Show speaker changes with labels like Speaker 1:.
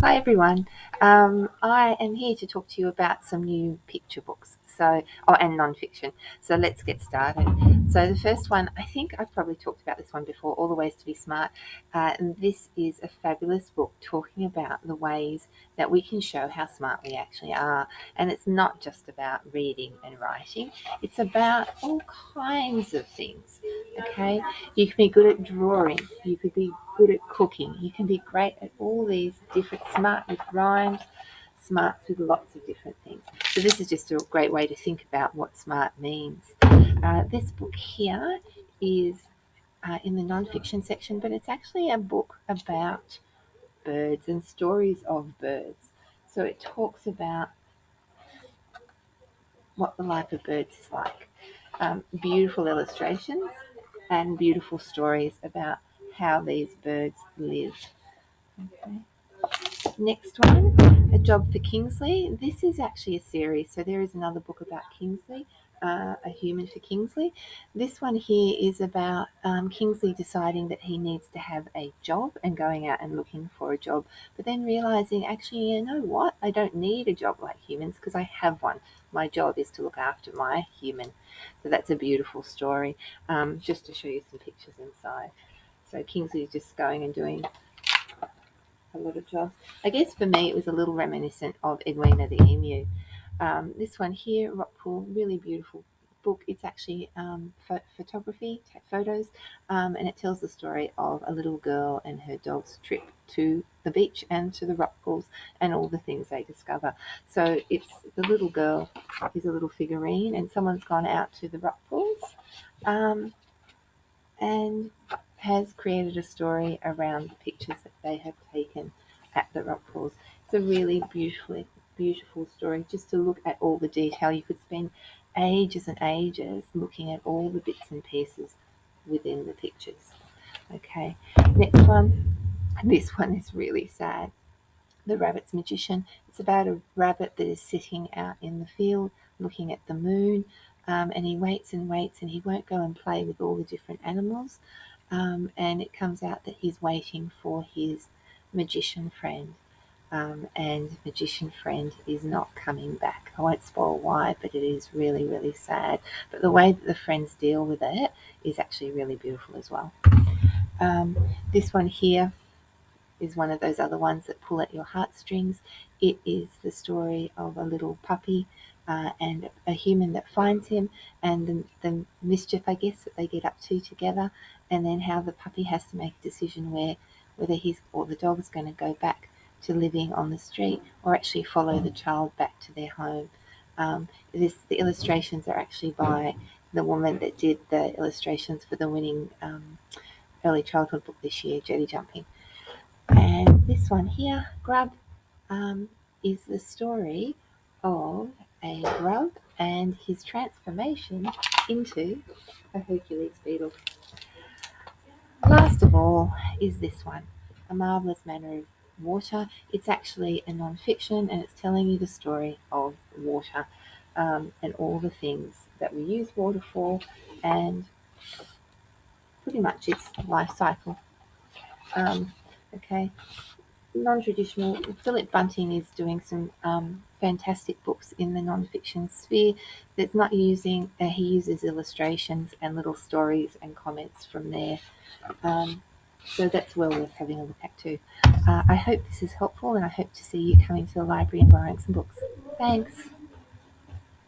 Speaker 1: Hi everyone. I am here to talk to you about some new picture books, and non-fiction. So let's get started. So the first one, I think I've probably talked about this one before, All the Ways to Be Smart. And this is a fabulous book talking about the ways that we can show how smart we actually are. And it's not just about reading and writing; it's about all kinds of things. Okay, you can be good at drawing. You could be good at cooking. You can be great at all these different smart with rhymes, smarts with lots of different things. So this is just a great way to think about what smart means. This book here is in the non-fiction section, but it's actually a book about birds and stories of birds. So it talks about what the life of birds is like. Beautiful illustrations and beautiful stories about how these birds live. Okay. Next one, A Job for Kingsley. This is actually a series, so there is another book about Kingsley, A Human for Kingsley. This one here is about Kingsley deciding that he needs to have a job and going out and looking for a job, but then realizing, actually, you know what? I don't need a job like humans because I have one. My job is to look after my human. So that's a beautiful story, just to show you some pictures inside. So Kingsley is just going and doing a lot of jobs. I guess for me, it was a little reminiscent of Edwina the Emu. This one here, Rockpool, really beautiful book. It's actually photography, photos, and it tells the story of a little girl and her dog's trip to the beach and to the rock pools and all the things they discover. So it's the little girl is a little figurine, and someone's gone out to the rock pools and has created a story around the pictures that they have taken at the rock pools. It's a really beautiful story just to look at all the detail. You could spend ages and ages looking at all the bits and pieces within the pictures. Okay, next one. This one is really sad. The Rabbit's Magician. It's about a rabbit that is sitting out in the field looking at the moon, and he waits and waits, and he won't go and play with all the different animals. And it comes out that he's waiting for his magician friend. And magician friend is not coming back. I won't spoil why, but it is really, really sad. But the way that the friends deal with it is actually really beautiful as well. This one here is one of those other ones that pull at your heartstrings. It is the story of a little puppy and a human that finds him, and the mischief, I guess, that they get up to together, and then how the puppy has to make a decision whether he's or the dog is going to go back to living on the street or actually follow the child back to their home. The illustrations are actually by the woman that did the illustrations for the winning early childhood book this year, Jetty Jumping. And this one here, Grub, is the story of a grub and his transformation into a Hercules beetle. Last of all is this one, A Marvellous Manner of Water. It's actually a non-fiction, and it's telling you the story of water and all the things that we use water for, and pretty much its life cycle. Okay. Non-traditional. Phillip Bunting is doing some fantastic books in the non-fiction sphere. That's not using. He uses illustrations and little stories and comments from there. So that's well worth having a look at too. I hope this is helpful, and I hope to see you coming to the library and borrowing some books. Thanks.